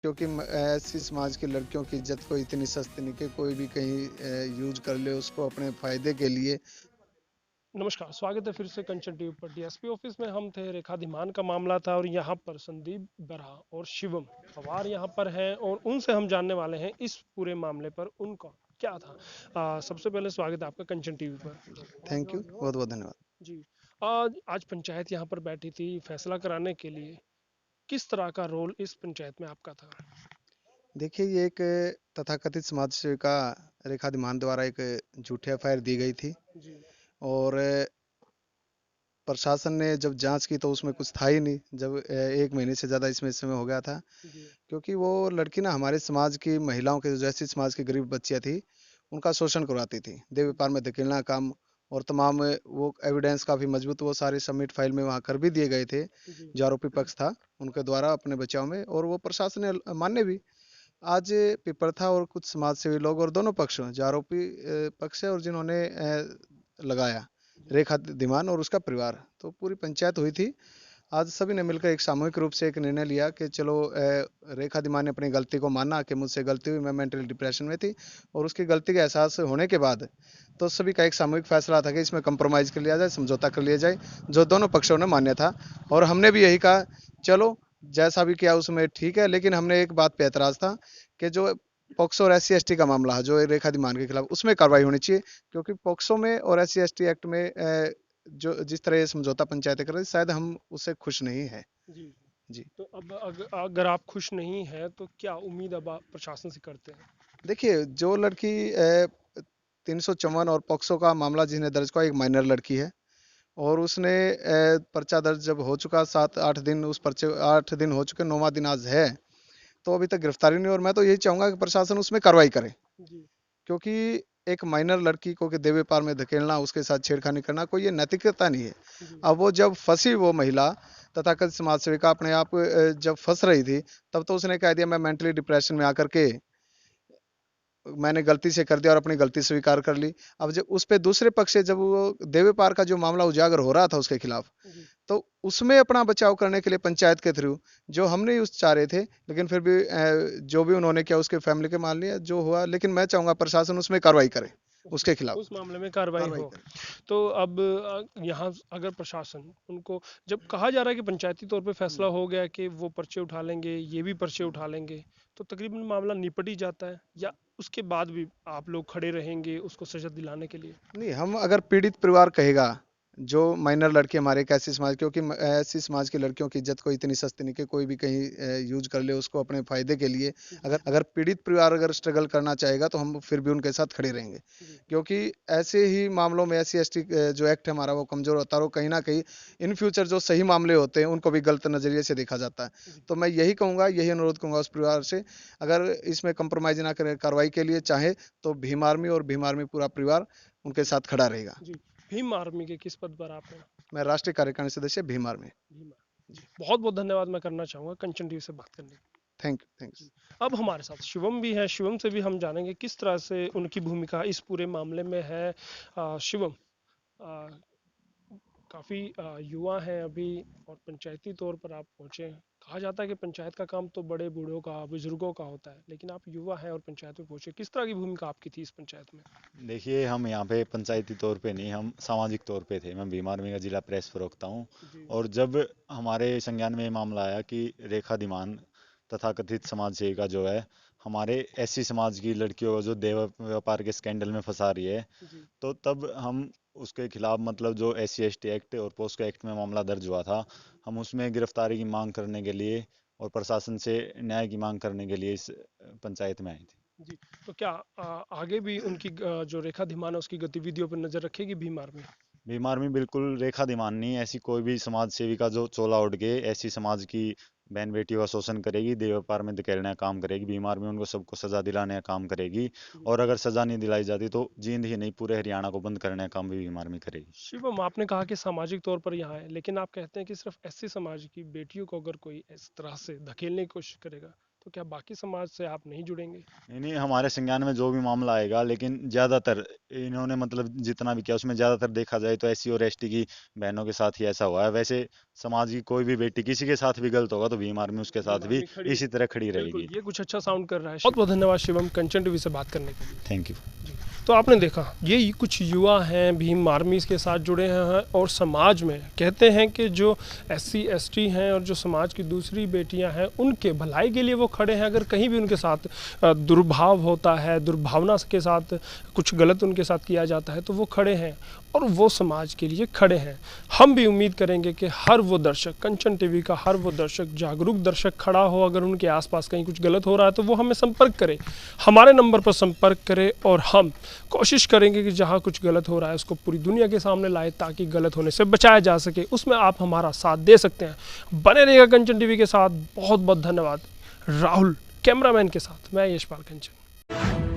क्योंकि ऐसी समाज की लड़कियों की इज्जत को इतनी सस्ती नहीं कि कोई भी कहीं यूज कर ले उसको अपने फायदे के लिए। नमस्कार, स्वागत है फिर से कंचन टीवी पर। डीएसपी ऑफिस में हम थे, रेखा धीमान का मामला था और यहाँ पर संदीप बरा और शिवम पवार यहाँ पर हैं और उनसे हम जानने वाले हैं इस पूरे मामले पर उनका क्या था। सबसे पहले स्वागत है आपका कंचन टीवी पर। थैंक यू, बहुत बहुत धन्यवाद। जी। आज पंचायत यहाँ पर बैठी थी फैसला कराने के लिए। किस तरह का रोल इस पंचायत में आपका था? देखिए, ये एक तथाकथित समाज सेविका रेखा धीमान द्वारा एक झूठी एफआईआर दी गई थी। जी। और प्रशासन ने जब जांच की तो उसमें कुछ था ही नहीं। जब 1 महीने से ज़्यादा इसमें समय हो गया था, जी। क्योंकि वो लड़की ना हमारे समाज की महिलाओं के, जैसी समाज की गरीब बच्चियां थी, उनका शोषण करवाती थी, देह व्यापार में धकेलना काम। और तमाम वो एविडेंस काफ़ी मजबूत, वो सारे सबमिट फाइल में वहाँ कर भी दिए गए थे। जी। जो आरोपी पक्ष था उनके द्वारा अपने बचाव में, और वो प्रशासन ने मान्य भी। आज पेपर था और कुछ समाज सेवी लोग और दोनों पक्षों, जो आरोपी पक्ष है और जिन्होंने लगाया, जी। रेखा धीमान और उसका परिवार, तो पूरी पंचायत हुई थी। आज सभी ने मिलकर एक सामूहिक रूप से एक निर्णय लिया कि चलो, रेखा धीमान ने अपनी गलती को माना कि मुझसे गलती हुई, मैं मेंटल डिप्रेशन में थी। और उसकी गलती का एहसास होने के बाद तो सभी का एक सामूहिक फैसला था कि इसमें कंप्रोमाइज़ कर लिया जाए, समझौता कर लिया जाए, जो दोनों पक्षों ने मान्य था। और हमने भी यही कहा, चलो जैसा भी किया उसमें ठीक है, लेकिन हमने एक बात पे एतराज़ था कि जो पॉक्सो और SC/ST का मामला है, जो रेखा धीमान के खिलाफ, उसमें कार्रवाई होनी चाहिए। क्योंकि पॉक्सो में और SC/ST एक्ट में जो जिस तरह ये समझौता पंचायतें कर रही, शायद हम उससे खुश नहीं है। जी। जी। तो अब अगर आप खुश नहीं हैं तो क्या उम्मीद अब आप प्रशासन से करते हैं? देखिए, जो लड़की 354 और पॉक्सो का मामला जिसने दर्ज किया, एक माइनर लड़की है। और उसने पर्चा दर्ज जब हो चुका 7-8 दिन, उस पर्चे 8 दिन हो चुके, 9वां दिन आज है, तो अभी तक गिरफ्तारी नहीं। और मैं तो यही चाहूंगा कि प्रशासन उसमें कार्रवाई करे। जी। क्योंकि एक माइनर लड़की को कि देह व्यापार में धकेलना, उसके साथ छेड़खानी करना, कोई ये नैतिकता नहीं है। जी। अब वो जब फंसी, वो महिला तथाकथित समाज सेविका अपने आप जब फंस रही थी, तब तो उसने कह दिया मैं मेंटली डिप्रेशन में आकर के मैंने गलती से कर दिया और अपनी गलती स्वीकार कर ली। अब जब उस पे दूसरे पक्ष से जब वो देह व्यापार का जो मामला उजागर हो रहा था उसके खिलाफ, जी। तो उसमें अपना बचाव करने के लिए पंचायत के थ्रू, जो हम नहीं उस चाह रहे थे, लेकिन फिर भी जो भी उन्होंने किया उसके फैमिली के मान लिया जो हुआ। लेकिन मैं चाहूंगा प्रशासन उसमें कार्रवाई करे, उसके खिलाफ उस मामले में कार्रवाई कार्रवाई हो। करे। तो अब यहाँ अगर प्रशासन उनको, जब कहा जा रहा है कि पंचायती तौर पे फैसला हो गया कि वो पर्चे उठा लेंगे, ये भी पर्चे उठा लेंगे, तो तकरीबन मामला निपट ही जाता है, या उसके बाद भी आप लोग खड़े रहेंगे उसको सजा दिलाने के लिए? नहीं, हम अगर पीड़ित परिवार कहेगा, जो माइनर लड़की हमारे एक ऐसी समाज, क्योंकि ऐसी समाज की लड़कियों की इज्जत को इतनी सस्ती नहीं कि कोई भी कहीं यूज कर ले उसको अपने फायदे के लिए। जी। अगर पीड़ित परिवार अगर स्ट्रगल करना चाहेगा तो हम फिर भी उनके साथ खड़े रहेंगे। जी। क्योंकि ऐसे ही मामलों में SC/ST जो एक्ट है हमारा, वो कमजोर होता है, और कहीं ना कहीं इन फ्यूचर जो सही मामले होते हैं उनको भी गलत नजरिए से देखा जाता है। जी। तो मैं यही कहूंगा, यही अनुरोध करूंगा उस परिवार से, अगर इसमें कंप्रोमाइज ना करें कार्रवाई के लिए चाहे, तो भीम आर्मी और भीम आर्मी पूरा परिवार उनके साथ खड़ा रहेगा। जी। भीम आर्मी के किस पद पर आप हैं? मैं राष्ट्रीय कार्यकारिणी सदस्य भीम आर्मी। भीम आर्मी। जी, बहुत बहुत धन्यवाद मैं करना चाहूँगा कंचन टीवी से बात करने के थैंक यू, थैंक्स। लिए। जी। अब हमारे साथ शिवम भी है, शिवम से भी हम जानेंगे किस तरह से उनकी भूमिका इस पूरे मामले में है। शिवम, आ, काफ़ी युवा हैं अभी और पंचायती तौर पर आप पहुंचे हैं। कहा जाता है कि पंचायत का काम तो बड़े बूढ़ों का, बुजुर्गों का होता है, लेकिन आप युवा हैं और पंचायत में पहुंचे, किस तरह की भूमिका आपकी थी इस पंचायत में? देखिए, हम यहाँ पे पंचायती तौर पे नहीं, हम सामाजिक तौर पे थे। मैं भीम आर्मी का जिला प्रेस प्रवक्ता हूँ। जी। और जब हमारे संज्ञान में ये मामला आया कि रेखा धीमान तथाकथित समाज सेविका जो है, हमारे SC समाज की लड़कियों को जो देह व्यापार के स्कैंडल में फंसा रही है, जी। तो तब हम उसके खिलाफ, मतलब जो SC/ST एक्ट और पोस्को एक्ट में मामला दर्ज हुआ था, हम उसमें गिरफ्तारी की मांग करने के लिए और प्रशासन से न्याय की मांग करने के लिए इस पंचायत में आए थे। जी। तो क्या आगे भी उनकी जो रेखा धीमान है उसकी गतिविधियों पर नजर रखेगी भीम आर्मी? भीम आर्मी बिल्कुल रेखा धीमान नहीं, ऐसी कोई भी समाज सेविका जो चोला ओढ़ के ऐसी समाज की बहन बेटियों का शोषण करेगी, देह व्यापार में धकेलने का काम करेगी, भीम आर्मी उनको सबको सजा दिलाने का काम करेगी। जी। और अगर सजा नहीं दिलाई जाती तो जींद ही नहीं, पूरे हरियाणा को बंद करने का काम भी भीम आर्मी करेगी। शिवम, आपने कहा कि सामाजिक तौर पर यहाँ है, लेकिन आप कहते हैं कि सिर्फ SC समाज की बेटियों को अगर कोई इस तरह से धकेलने की कोशिश करेगा, तो क्या बाकी समाज से आप नहीं जुड़ेंगे? नहीं, हमारे संज्ञान में जो भी मामला आएगा, लेकिन ज्यादातर इन्होंने मतलब जितना भी किया उसमें ज्यादातर देखा जाए तो SC और ST की बहनों के साथ ही ऐसा हुआ है। वैसे समाज की कोई भी बेटी किसी के साथ भी गलत होगा तो भीम आर्मी उसके भीम साथ भी आर्मी खड़ी, इसी तरह खड़ी बिल्कुल, रहेगी। ये कुछ अच्छा साउंड कर रहा है। बहुत बहुत धन्यवाद शिवम, कंचन टीवी से बात करने के लिए। Thank you. तो आपने देखा, ये कुछ युवा हैं भीम आर्मी के साथ जुड़े हैं और समाज में कहते हैं कि जो SC ST हैं और जो समाज की दूसरी बेटियां हैं उनके भलाई के लिए वो खड़े हैं। अगर कहीं भी उनके साथ दुर्भाव होता है, दुर्भावना के साथ कुछ गलत उनके साथ किया जाता है तो वो खड़े हैं और वो समाज के लिए खड़े हैं। हम भी उम्मीद करेंगे कि हर वो दर्शक, कंचन टीवी का हर वो दर्शक, जागरूक दर्शक खड़ा हो। अगर उनके आसपास कहीं कुछ गलत हो रहा है तो वो हमें संपर्क करे, हमारे नंबर पर संपर्क करे और हम कोशिश करेंगे कि जहाँ कुछ गलत हो रहा है उसको पूरी दुनिया के सामने लाए ताकि गलत होने से बचाया जा सके। उसमें आप हमारा साथ दे सकते हैं। बने रहिएगा कंचन टीवी के साथ। बहुत बहुत धन्यवाद। राहुल कैमरामैन के साथ मैं यशपाल कंचन।